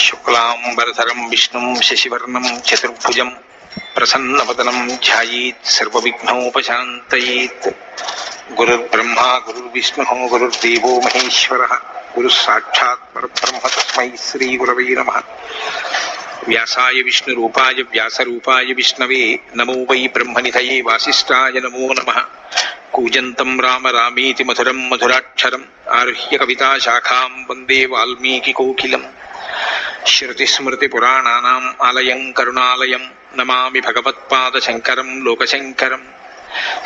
శుక్లాంబరధరం విష్ణుం శశివర్ణం చతుర్భుజం ప్రసన్నవదనం ధ్యాయేత్ సర్వవిఘ్నోపశాంతయేత్. గురుర్బ్రహ్మా గురుర్విష్ణుః గురుర్దేవో మహేశ్వరః గురుః సాక్షాత్ పరబ్రహ్మ తస్మై శ్రీ గురవే నమః. వ్యాసాయ విష్ణురూపాయ వ్యాసరూపాయ విష్ణవే నమో వై బ్రహ్మనిధయే వాసిష్ఠాయ నమో నమః. కూజంతం రామ రామేతి మధురం మధురాక్షరం ఆరుహ్య కవితాశాఖాం వందే వాల్మీకికోకిలం. శృతిస్మృతిపురాణానాం ఆలయం కరుణాలయం నమామి భగవత్పాదశంకరం లోకశంకరం.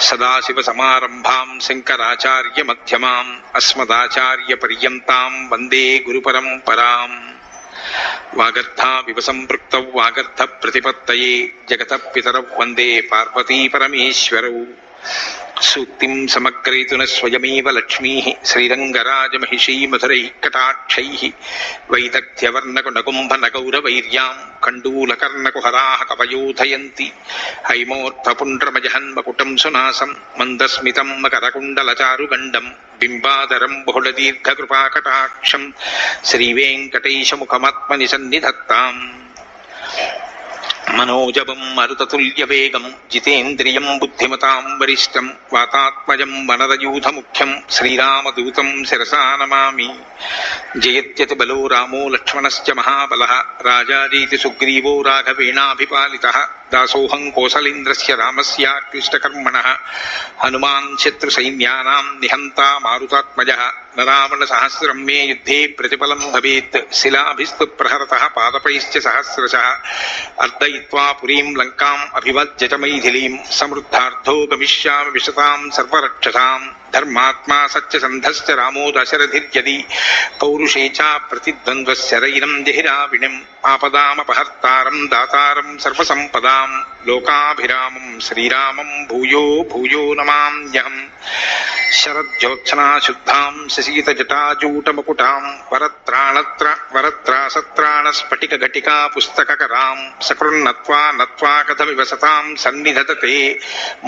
సదాశివసమారంభాం శంకరాచార్యమధ్యమాం అస్మదాచార్యపర్యంతాం వందే గురుపరంపరాం. వాగర్థావివ సంపృక్తౌ వాగర్థప్రతిపత్తయే జగతః పితరౌ వందే పార్వతీపరమేశ్వరౌ. సూక్తిం సమగ్రయతున స్వయమేవ లక్ష్మీః శ్రీరంగరాజమహిషీ మధురైః కటాక్షైః. వైదగ్ధ్యవర్ణకునకుంభనగౌరవైర్యాం కండూలకర్ణకుహరాः కవయోధయంతి. హైమోర్ధ్వపుండ్రమజహన్మకుటం సునాసం మందస్మితం మకరకుండలచారుగండం బింబాధరం బహుళదీర్ఘకృపాకటాక్షం శ్రీవేంకటేశముఖమాత్మని సన్నిధత్తాం. మనోజవం మరుతతుల్యవేగం జితేంద్రియం బుద్ధిమతాం వరిష్టం వాతాత్మజం వనరయూథముఖ్యం శ్రీరామదూతం శిరసా నమామి. జయత్యతి బలో రామో లక్ష్మణశ్చ మహాబలః రాజారీతి సుగ్రీవో రాఘవేణాభిపాలితః. దాసోహం కోసలేంద్రస్య రామస్యాక్లిష్టకర్మణః హనుమాన్ శత్రుసైన్యానాం నిహంతా మారుతాత్మజః. రావణసహస్రం మే యుద్ధే ప్రతిఫలం భవేత్ శిలాభిస్తు ప్రహరతః పాదపైశ్చ సహస్రశః. అర్దయిత్వా పురీం లంకాం అభివజ్య చ మైథిలీం సమృద్ధార్థో గమిష్యామి విశతాం సర్వరక్షసాం. ధర్మాత్మా సత్యసంధశ్చ రామో దశరథిర్యది పౌరుషే చ ప్రతిద్వంద్వశరైరం జహిరావిణిం. ఆపదామపహర్తారం దాతారం సర్వసంపదాం లోకాభిరామం శ్రీరామం భూయో భూయో నమామ్యహం. శరజ్యోత్సనా శుద్ధాం శశీతజటాజూటముకుటాం వరత్రాసత్రాణస్ఫటికఘటికా పుస్తకకరాం. సకృన్నత్వా నత్వా కథమివ సతాం సన్నిధతతే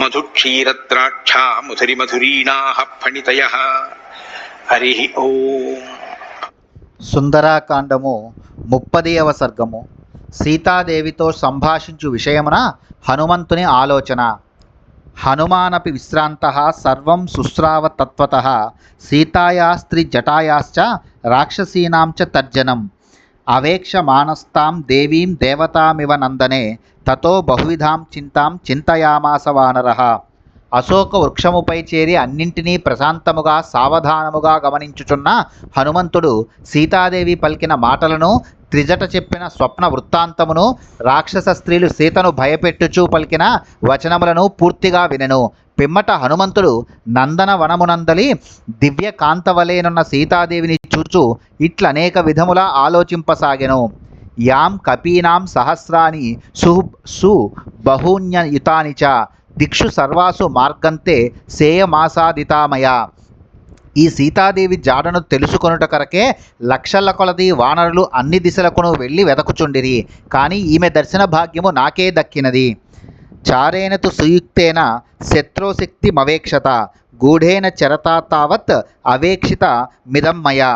మధుక్షీరద్రాక్షా మధురిమధురీణాః ఫణితయః. హరి ఓం. సుందరాకాండము 30వ సర్గము. సీతాదేవితో సంభాషించు విషయమున హనుమంతుని ఆలోచన. హనుమానపి విశ్రాంతః సర్వం శుశ్రావ తత్వతః సీతాయాస్త్రిజటాయాశ్చ రాక్షసీనాం చ తర్జనం. అవేక్ష మానస్తాం దేవీం దేవతామివ నందనే తతో బహువిధాం చింతాం చింతయామాస వానరః. అశోక వృక్షముపై చేరి అన్నింటినీ ప్రశాంతముగా సావధానముగా గమనించుచున్న హనుమంతుడు సీతాదేవి పలికిన మాటలను, త్రిజట చెప్పిన స్వప్న వృత్తాంతమును, రాక్షస స్త్రీలు సీతను భయపెట్టుచూ పలికిన వచనములను పూర్తిగా వినెను. పిమ్మట హనుమంతుడు నందన వనమునందలి దివ్య కాంతవలేనున్న సీతాదేవిని చూచు ఇట్లనేక విధములా ఆలోచింపసాగెను. యాం కపీనాం సహస్రాని సు బహూన్యయుతాని చ దిక్షు సర్వాసు మార్గంతే సేయమాసాదితామయ. ఈ సీతాదేవి జాడను తెలుసుకొనుట కొరకే లక్షల కొలది వానరులు అన్ని దిశలకును వెళ్ళి వెదకుచుండిరి. కానీ ఈమె దర్శన భాగ్యము నాకే దక్కినది. చారేణ తు సుయుక్తేన శత్రోశక్తి మవేక్షత గూఢేన చరతా తావత్ అవేక్షిత మిదం మయా.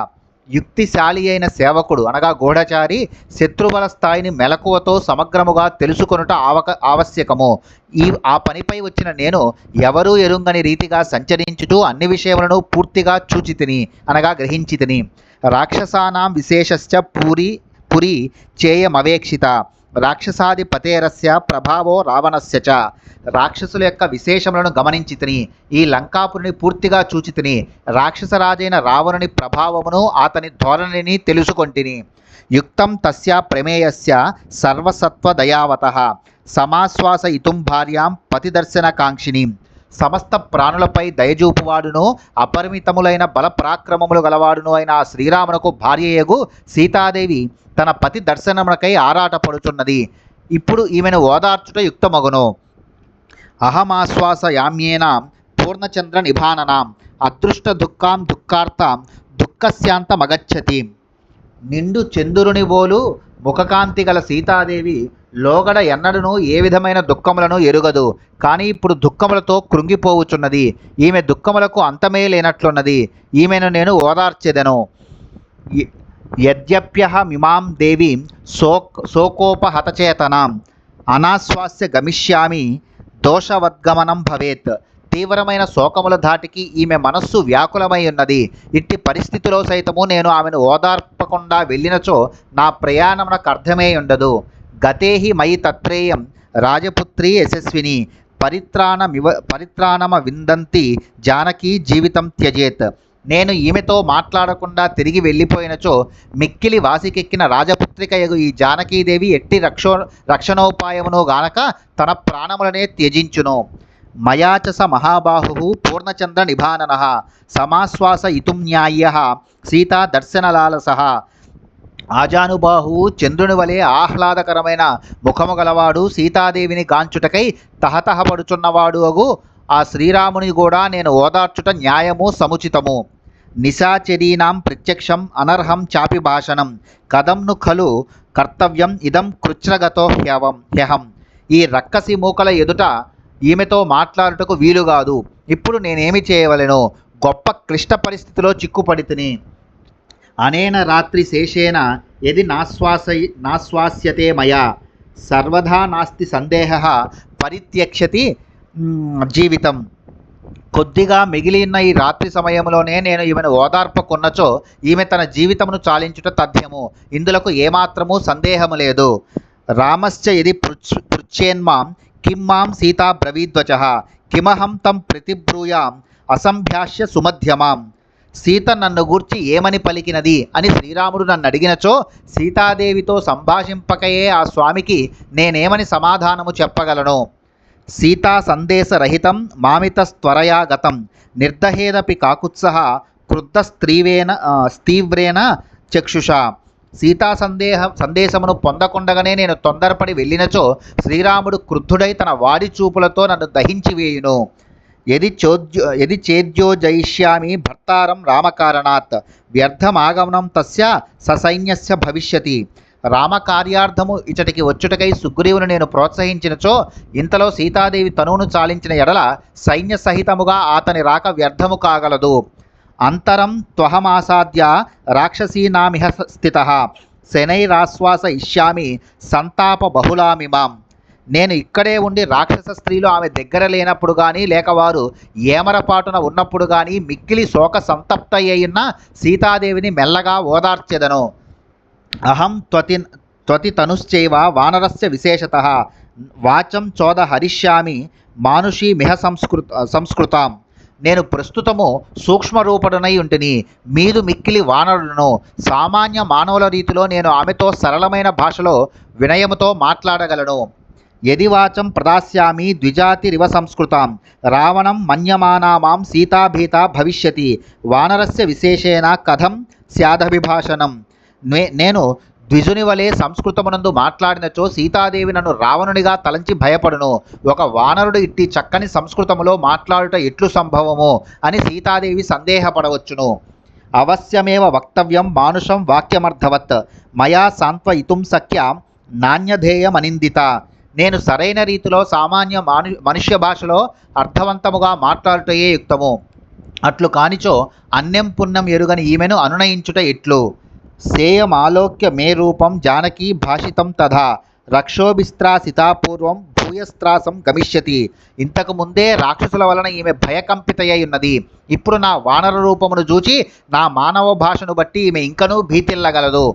యుక్తిశాలి అయిన సేవకుడు అనగా గూఢచారి శత్రుబల స్థాయిని మెలకువతో సమగ్రముగా తెలుసుకొనుట ఆవశ్యకము. ఆ పనిపై వచ్చిన నేను ఎవరూ ఎరుంగని రీతిగా సంచరించుతూ అన్ని విషయములను పూర్తిగా చూచి తిని అనగా గ్రహించి తిని. రాక్షసానాం విశేషశ్చ పురి చేయమవేక్షిత రాక్షసాది పతేరస్య ప్రభావో రావణస్య చ. రాక్షసుల యొక్క విశేషములను గమనించి తిని ఈ లంకాపురిని పూర్తిగా చూచి తిని రాక్షసరాజైన రావణుని ప్రభావమును అతని ధోరణిని తెలుసుకొంటిని. యుక్తం తస్య ప్రమేయస్య సర్వసత్వదయావతః సమాశ్వాస ఇతుం భార్యాం పతిదర్శన కాంక్షిణీం. సమస్త ప్రాణులపై దయజూపువాడును అపరిమితములైన బల పరాక్రమములు గలవాడును అయిన ఆ శ్రీరామునకు భార్యయగు సీతాదేవి తన పతి దర్శనమునకై ఆరాటపడుచున్నది. ఇప్పుడు ఈమెను ఓదార్చుట యుక్తమగును. అహమాశ్వాస యామ్యేన పూర్ణచంద్ర నిభాననాం అదృష్ట దుఃఖాం దుఃఖార్తాం దుఃఖశాంతమగచ్చతి. నిండు చంద్రుని బోలు ముఖకాంతి గల సీతాదేవి లోగడ ఎన్నడను ఏ విధమైన దుఃఖములను ఎరుగదు. కానీ ఇప్పుడు దుఃఖములతో కృంగిపోవుచున్నది. ఈమె దుఃఖములకు అంతమే లేనట్లున్నది. ఈమెను నేను ఓదార్చెదను. యద్యప్యహమిమాం దేవీం శోకోపహతచేతనాం అనాశ్వాస్య గమిష్యామి దోషవద్గమనం భవేత్. తీవ్రమైన శోకముల ధాటికి ఈమె మనస్సు వ్యాకులమై ఉన్నది. ఇట్టి పరిస్థితిలో సైతము నేను ఆమెను ఓదార్పకుండా వెళ్ళినచో నా ప్రయాణమునకు అర్థమే ఉండదు. గతేహి మయి తత్రేయం రాజపుత్రి యశస్విని పరిత్రాణమ విందంతి జానకి జీవితం త్యజేత్. నేను ఈమెతో మాట్లాడకుండా తిరిగి వెళ్ళిపోయినచో మిక్కిలి వాసికెక్కిన రాజపుత్రికయగు ఈ జానకీదేవి ఎట్టి రక్షణోపాయమును గానక తన ప్రాణములనే త్యజించును. మయాచ స మహాబాహు పూర్ణచంద్ర నిభానన సమాశ్వాస ఇతుం న్యాయ్య సీతా దర్శనలాలస. ఆజానుబాహువు చంద్రుని వలె ఆహ్లాదకరమైన ముఖము గలవాడు, సీతాదేవిని గాంచుటకై తహతహపడుచున్నవాడు అగు ఆ శ్రీరాముని కూడా నేను ఓదార్చుట న్యాయము సముచితము. నిశాచరీనాం ప్రత్యక్షం అనర్హం చాపి భాషణం కథంను ఖలు కర్తవ్యం ఇదం కృచ్ఛ్రగతో హ్యహం. ఈ రక్కసి మూకల ఎదుట ఈమెతో మాట్లాడుటకు వీలుగాదు. ఇప్పుడు నేనేమి చేయవలెను? గొప్ప క్లిష్ట పరిస్థితిలో చిక్కుపడితిని. అనేన రాత్రి శేషేన యది నాశ్వాస్యతే మయా సర్వదా నాస్తి సందేహ పరిత్యక్షతి జీవితం. కొద్దిగా మిగిలిన ఈ రాత్రి సమయంలోనే నేను ఈమెను ఓదార్పకున్నచో ఈమె తన జీవితమును చాలించుట తథ్యము. ఇందులకు ఏమాత్రము సందేహము లేదు. రామశ్చ యది పృచ్ఛేన్మాం కిం మాం సీతా బ్రవీద్వచః కిమహం తం ప్రతిబ్రూయాం అసంభాష్య సుమధ్యమాం. సీత నన్ను గూర్చి ఏమని పలికినది అని శ్రీరాముడు నన్ను అడిగినచో సీతాదేవితో సంభాషింపకయే ఆ స్వామికి నేనేమని సమాధానము చెప్పగలను? సీతా సందేశరహితం మామితస్త్వరయా గతం నిర్దహేదపి కాకుత్సః క్రుద్ధ స్త్రీవ్రేణ చక్షుషా. సీతా సందేశమును పొందకుండగానే నేను తొందరపడి వెళ్ళినచో శ్రీరాముడు క్రుద్ధుడై తన వాడి చూపులతో నన్ను దహించి వేయును. యది చేద్యోజయిష్యామి భర్తారం రామకారణాత్ వ్యర్థమాగమనం తస్య ససైన్యస్య భవిష్యతి. రామకార్యార్థము ఇచటికి వచ్చుటకై సుగ్రీవుని నేను ప్రోత్సహించినచో ఇంతలో సీతాదేవి తనువును చాలించిన ఎడల సైన్య సహితముగా అతని రాక వ్యర్థము కాగలదు. అంతరం త్వహమాసాద్య రాక్షసీనామిహ స్థితః శనైరాశ్వాస ఇష్యామి సంతాప బహుళామిమాం. నేను ఇక్కడే ఉండి రాక్షస స్త్రీలు ఆమె దగ్గర లేనప్పుడు కానీ లేక వారు ఏమరపాటున ఉన్నప్పుడు కానీ మిక్కిలి శోక సంతప్త అయిన సీతాదేవిని మెల్లగా ఓదార్చెదను. అహం త్వతి తనుశ్చైవ వానరస్య విశేషతః వాచం చోద హరిష్యామి మానుషీ మిహ సంస్కృతాం. నేను ప్రస్తుతము సూక్ష్మరూపుడనై ఉంటిని, మీదు మిక్కిలి వానరులను. సామాన్య మానవుల రీతిలో నేను ఆమెతో సరళమైన భాషలో వినయముతో మాట్లాడగలను. యది వాచం ప్రదాస్యామి ద్విజాతిరివ సంస్కృతాం రావణం మన్యమానామాం సీతాభీత భవిష్యతి వానరస్య విశేషేణ కథం స్యాదభిభాషణం. నేను ద్విజుని వలె సంస్కృతమునందు మాట్లాడినచో సీతాదేవి నన్ను రావణునిగా తలంచి భయపడును. ఒక వానరుడు ఇట్టి చక్కని సంస్కృతములో మాట్లాడుట ఎట్లు సంభవము అని సీతాదేవి సందేహపడవచ్చును. అవశ్యమేవ వక్తవ్యం మానుషం వాక్యమర్థవత్ మయా సాంత్వయితుం సఖ్య నాణ్యధేయమనిందిత. నేను సరైన రీతిలో సామాన్య మనుష్య భాషలో అర్థవంతముగా మాట్లాడుటయే యుక్తము. అట్లు కానిచో అన్యం పుణ్యం ఎరుగని ఈమెను అనునయించుట ఎట్లు? సేయమాలోక్య మే రూపం జానకీ భాషితం తథా రక్షోభిస్త్రాసితాపూర్వం భూయస్త్రాసం గమిష్యతి. ఇంతకు ముందే రాక్షసుల వలన ఈమె భయకంపితయ్య ఉన్నది. ఇప్పుడు నా వానర రూపమును చూచి నా మానవ భాషను బట్టి ఈమె ఇంకనూ భీతిల్లగలదు.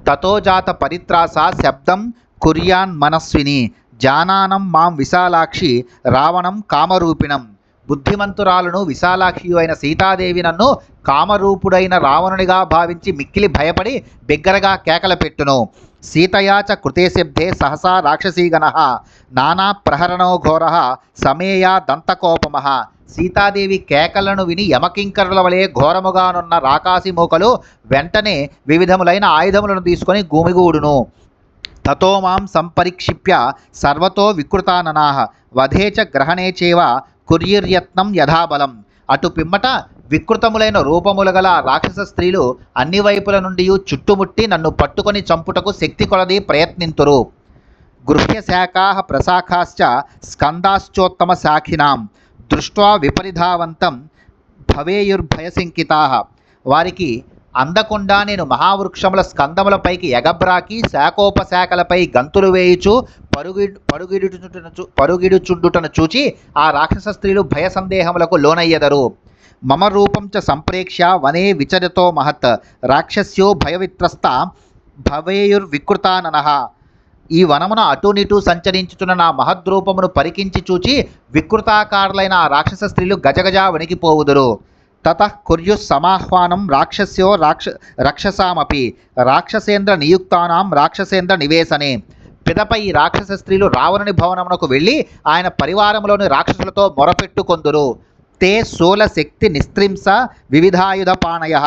తతోజాత పరిత్రాస శబ్దం కుర్యాన్ మనస్విని జానానం మాం విశాలాక్షి రావణం కామరూపిణం. బుద్ధిమంతురాలను విశాలాక్షి అయిన సీతాదేవి నన్ను కామరూపుడైన రావణునిగా భావించి మిక్కిలి భయపడి బిగ్గరగా కేకల పెట్టును. సీతయాచ కృతే శబ్దే సహసా రాక్షసీగణ నానా ప్రహరణో ఘోర సమేయా దంతకోపమ. సీతాదేవి కేకలను విని యమకింకరుల వలె ఘోరముగానున్న రాకాసి మూకలు వెంటనే వివిధములైన ఆయుధములను తీసుకొని గుమిగూడును. తతో మాం సంపరిక్షిప్య సర్వతో వికృతాననాః వధే చ గ్రహణే చేవ కుర్యుర్యత్నం యథాబలం. అటు పిమ్మట వికృతములైన రూపములు గల రాక్షస స్త్రీలు అన్ని వైపుల నుండి చుట్టుముట్టి నన్ను పట్టుకొని చంపుటకు శక్తి కొలది ప్రయత్నింతురు. గృహ్యశాఖాః ప్రశాఖాశ్చ స్కందాశ్చోత్తమ శాఖినాం దృష్ట్వా విపరిధావంతం భవేయుర్భయశంకితాః. వారికి అందకుండా నేను మహావృక్షముల స్కందములపైకి ఎగబ్రాకి శాఖోపశాఖలపై గంతులు వేయుచు పరుగిడుచుండుటను చూచి ఆ రాక్షస స్త్రీలు భయ సందేహములకు లోనయ్యెదరు. మమ రూపం చ సంప్రేక్ష్య వనే విచరతో మహత్ రాక్షస్యో భయవిత్రస్త భవేయుర్వికృతాననః. ఈ వనమున అటునిటు సంచరించుచున్న నా మహద్రూపమును పరికించి చూచి వికృతాకారులైన ఆ రాక్షస స్త్రీలు గజగజ వణికిపోవుదురు. తతః కుర్యుః సమాహ్వానం రాక్షస్యో రక్షసామపి రాక్షసేంద్ర నియుక్తానాం రాక్షసేంద్ర నివేశనే. పిదపై ఈ రాక్షస స్త్రీలు రావణుని భవనమునకు వెళ్ళి ఆయన పరివారములోని రాక్షసులతో మొరపెట్టుకొందురు. తే శూలశక్తి నిస్త్రింస వివిధాయుధ పాణయః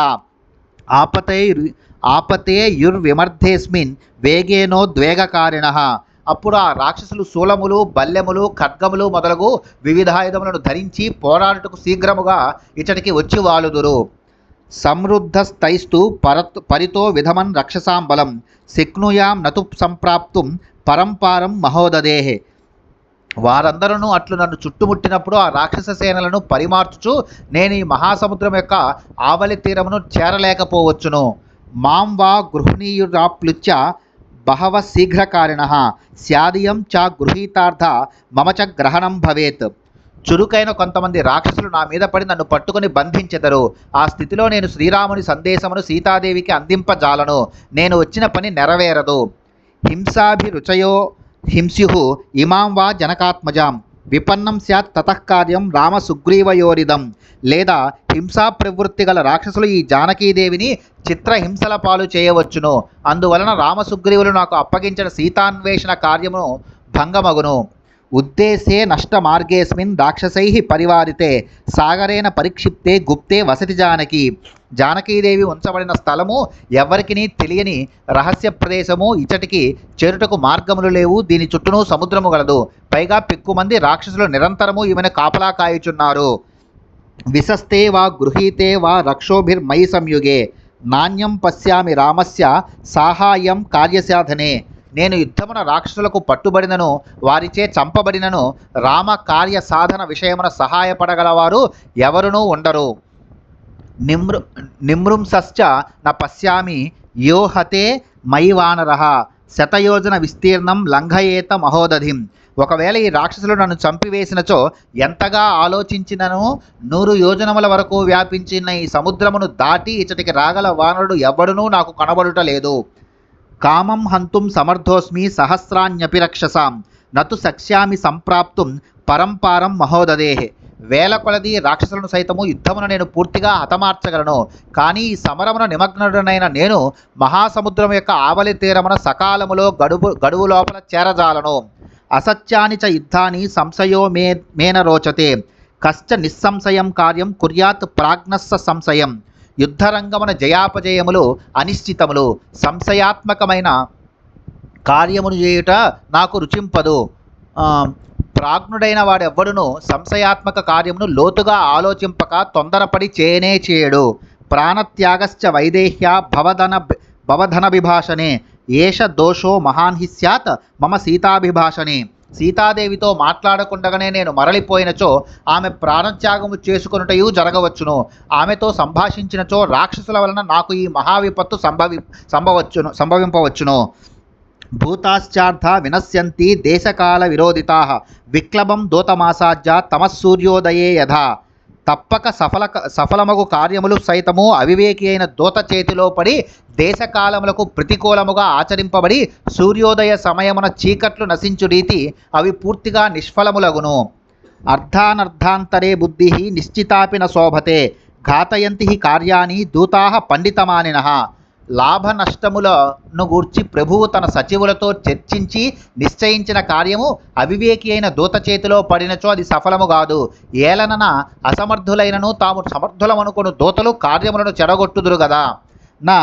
ఆపతే యుర్విమర్ధేస్మిన్ వేగేనోద్వేగకారిణః. అప్పుడు ఆ రాక్షసులు శూలములు, బల్లెములు, ఖడ్గములు మొదలగు వివిధాయుధములను ధరించి పోరాడుటకు శీఘ్రముగా ఇచ్చటికి వచ్చి వాలుదురు. సమృద్ధస్తైస్తు పరితో విధమన్ రక్షసాం బలం శక్నుయాం నతు సంప్రాప్తుం పరంపారం మహోదదేః. వారందరూ అట్లు నన్ను చుట్టుముట్టినప్పుడు ఆ రాక్షస సేనలను పరిమార్చుచు నేను ఈ మహాసముద్రం యొక్క ఆవలి తీరమును చేరలేకపోవచ్చును. మాం వా గృహణీయురాప్లుచ్య బహవ శీఘ్రకారిణః స్యాదియం చ గృహీతార్థ మమ చ గ్రహణం భవేత్. చురుకైన కొంతమంది రాక్షసులు నా మీద పడి నన్ను పట్టుకుని బంధించెదరు. ఆ స్థితిలో నేను శ్రీరాముని సందేశమును సీతాదేవికి అందింపజాలను. నేను వచ్చిన పని నెరవేరదు. హింసాభిరుచయో హింస్యు ఇమాం వా జనకాత్మజాం విపన్నం స్యాత్ తతః కార్యం రామ సుగ్రీవయోరిదం. లేదా హింసా ప్రవృత్తి గల రాక్షసులు ఈ జానకీదేవిని చిత్రహింసల పాలు చేయవచ్చును. అందువలన రామసుగ్రీవులు నాకు అప్పగించిన సీతాన్వేషణ కార్యమును భంగమగును. ఉద్దేశే నష్ట మార్గేస్మిన్ రాక్షసై పరివారితే సాగరేణ పరిక్షిప్తే గుప్తే వసతి జానకి. జానకీదేవి ఉంచబడిన స్థలము ఎవరికిని తెలియని రహస్య ప్రదేశము. ఇచ్చటికి చేరుటకు మార్గములు లేవు. దీని చుట్టూను సముద్రము గలదు. పైగా పెక్కుమంది రాక్షసులు నిరంతరము ఈమెను కాపలా కాయుచున్నారు. విశస్తే వా గృహీతే వా రక్షోభిర్మయి సంయుగే నాణ్యం పశ్యామి రామస్య సాహాయం కార్యసాధనే. నేను యుద్ధమున రాక్షసులకు పట్టుబడినను వారిచే చంపబడినను రామ కార్య సాధన విషయమున సహాయపడగలవారు ఎవరునూ ఉండరు. నిమృంసశ్చ న పశ్యామి యో హతే మయి వానరః శతయోజన విస్తీర్ణం లంఘయేత మహోదధిం. ఒకవేళ ఈ రాక్షసులు నన్ను చంపివేసినచో ఎంతగా ఆలోచించినను 100 యోజనముల వరకు వ్యాపించిన ఈ సముద్రమును దాటి ఇచ్చటికి రాగల వానరుడు ఎవ్వడునూ నాకు కనబడుట లేదు. కామం హంతుం సమర్థోస్మి సహస్రాణ్యపి రక్షసాం నతు సక్ష్యామి సంప్రాప్తుం పరంపారం మహోదదేః. వేల కొలది రాక్షసులను సైతము యుద్ధమును నేను పూర్తిగా హతమార్చగలను. కానీ ఈ సమరమున నిమగ్నుడనైన నేను మహాసముద్రం యొక్క ఆవలి తీరమున సకాలములో గడువు లోపల చేరజాలను. అసత్యాని చ యుద్ధాని సంశయో మేన రోచతే కశ్చ నిస్సంశయం కార్యం కుర్యాత్ ప్రాజ్ఞస్స సంశయం. యుద్ధరంగమున జయాపజయములు అనిశ్చితములు. సంశయాత్మకమైన కార్యమును చేయుట నాకు రుచింపదు. ప్రాజ్ఞుడైన వాడెవ్వడును సంశయాత్మక కార్యమును లోతుగా ఆలోచింపక తొందరపడి చేయడు. ప్రాణత్యాగశ్చ వైదేహ్య భవధన విభాషణే ఏష దోషో మహాన్ హి స్యాత్ మమ సీతాభిభాషణే. సీతాదేవితో మాట్లాడకుండగానే నేను మరలిపోయినచో ఆమె ప్రాణత్యాగము చేసుకొనుటయు జరగవచ్చును. ఆమెతో సంభాషించినచో రాక్షసుల వలన నాకు ఈ మహావిపత్తు సంభవింపవచ్చును. భూతాశ్చార్థ వినశ్యంతి దేశకాల విరోధితాః విక్లబం దూతమాసాజ్య తమస్సూర్యోదయే యథా. తప్పక సఫలమగు కార్యములు సైతము అవివేకి అయిన దూత చేతిలో పడి దేశకాలములకు ప్రతికూలముగా ఆచరింపబడి సూర్యోదయ సమయమున చీకట్లు నశించు రీతి అవి పూర్తిగా నిష్ఫలములగును. అర్ధానర్ధాంతరే బుద్ధి నిశ్చితాపి న శోభతే ఘాతయంతి కార్యాన్ని దూతాః పండితమానినః. లాభ నష్టములను గూర్చి ప్రభువు తన సచివులతో చర్చించి నిశ్చయించిన కార్యము అవివేకి అయిన దూత చేతిలో పడినచో అది సఫలము కాదు. ఏలనన అసమర్థులైనను తాము సమర్థులమనుకొను దూతలు కార్యములను చెడగొట్టుదురు గదా. నా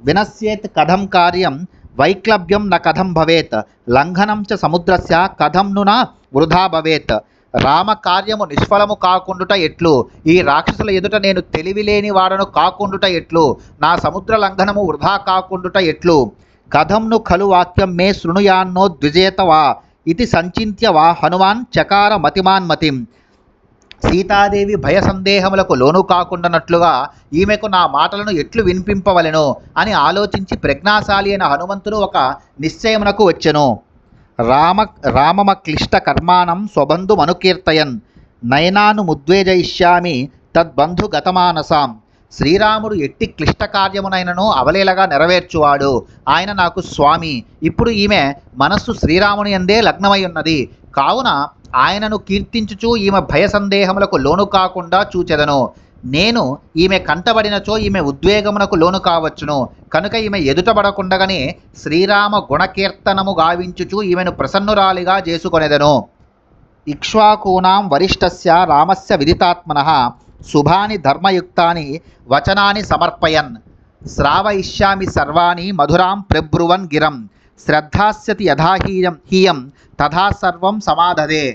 వినశ్యేత్ కథం కార్యం వైక్లభ్యం న కథం భవేత్ లంఘనం చ సముద్రస్య కథం ను న వృధా భవేత్. రామ కార్యము నిష్ఫలము కాకుండుట ఎట్లు? ఈ రాక్షసుల ఎదుట నేను తెలివిలేని వాడను కాకుండుట ఎట్లు? నా సముద్ర లంఘనము వృధా కాకుండుట ఎట్లు? కథంను ఖలు వాక్యం మే శృణుయాన్నో ద్విజేత వా ఇది సంచింత్య వా హనుమాన్ చకార మతిమాన్ మతిం. సీతాదేవి భయ సందేహములకు లోను కాకుండానట్లుగా ఈమెకు నా మాటలను ఎట్లు వినిపింపవలెను అని ఆలోచించి ప్రజ్ఞాశాలి అయిన హనుమంతుడు ఒక నిశ్చయమునకు వచ్చెను. రామమ క్లిష్ట కర్మాణం స్వబంధు మనుకీర్తయన్ నయనాను ముద్వేజయిష్యామి తద్బంధు గతమానసాం. శ్రీరాముడు ఎట్టి క్లిష్ట కార్యమునైనను అవలేలగా నెరవేర్చువాడు. ఆయన నాకు స్వామి. ఇప్పుడు ఈమె మనస్సు శ్రీరాముని యందే లగ్నమై ఉన్నది. కావున ఆయనను కీర్తించుచు ఈమె భయ సందేహములకు లోను కాకుండా చూచెదను. నేను ఈమె కంటబడినచో ఈమె ఉద్వేగమునకు లోను కావచ్చును. కనుక ఈమె ఎదుటబడకుండగానే శ్రీరామ గుణకీర్తనము గావించుచు ఈమెను ప్రసన్నురాలిగా చేసుకొనెదను. ఇక్ష్వాకూనాం వరిష్టస్య రామస్య విదితాత్మనః శుభాని ధర్మయుక్తాని వచనాని సమర్పయన్ శ్రావయిష్యామి సర్వాణి మధురాం ప్రబ్రువన్ గిరం శ్రద్ధాస్యతి హీయం తథా సర్వం సమాధదే.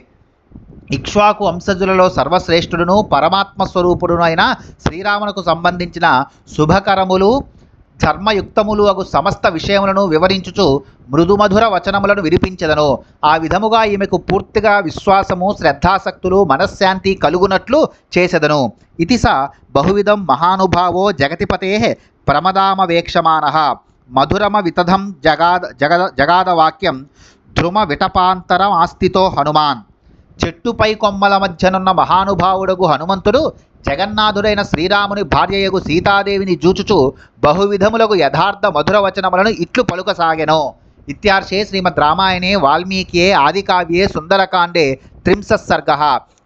ఇక్ష్వాకు వంశజులలో సర్వశ్రేష్ఠుడును పరమాత్మ స్వరూపుడును అయిన శ్రీరామునకు సంబంధించిన శుభకరములు ధర్మయుక్తములు అగు సమస్త విషయములను వివరించుచు మృదుమధుర వచనములను వినిపించెదను. ఆ విధముగా ఈమెకు పూర్తిగా విశ్వాసము శ్రద్ధాసక్తులు మనశ్శాంతి కలుగునట్లు చేసెదను. ఇతి స బహువిధం మహానుభావో జగతిపతే ప్రమదామవేక్షమానః మధురమ వితధం జగాదవాక్యం ధ్రుమ విటపాంతరమాస్థితో హనుమాన్. చెట్టుపై కొమ్మల మధ్యనున్న మహానుభావుడగు హనుమంతుడు జగన్నాథుడైన శ్రీరాముని భార్యయగు సీతాదేవిని జూచుచు బహువిధములకు యథార్థ మధుర వచనములను ఇట్లు పలుకసాగెను. ఇత్యార్షే శ్రీమద్ రామాయణే వాల్మీకియే ఆదికావ్యే సుందరకాండే 30 సర్గః.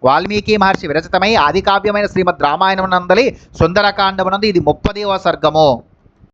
వాల్మీకి మహర్షి విరచితమై ఆదికావ్యమైన శ్రీమద్ రామాయణమునందలి సుందరకాండమునందు ఇది 30వ సర్గము.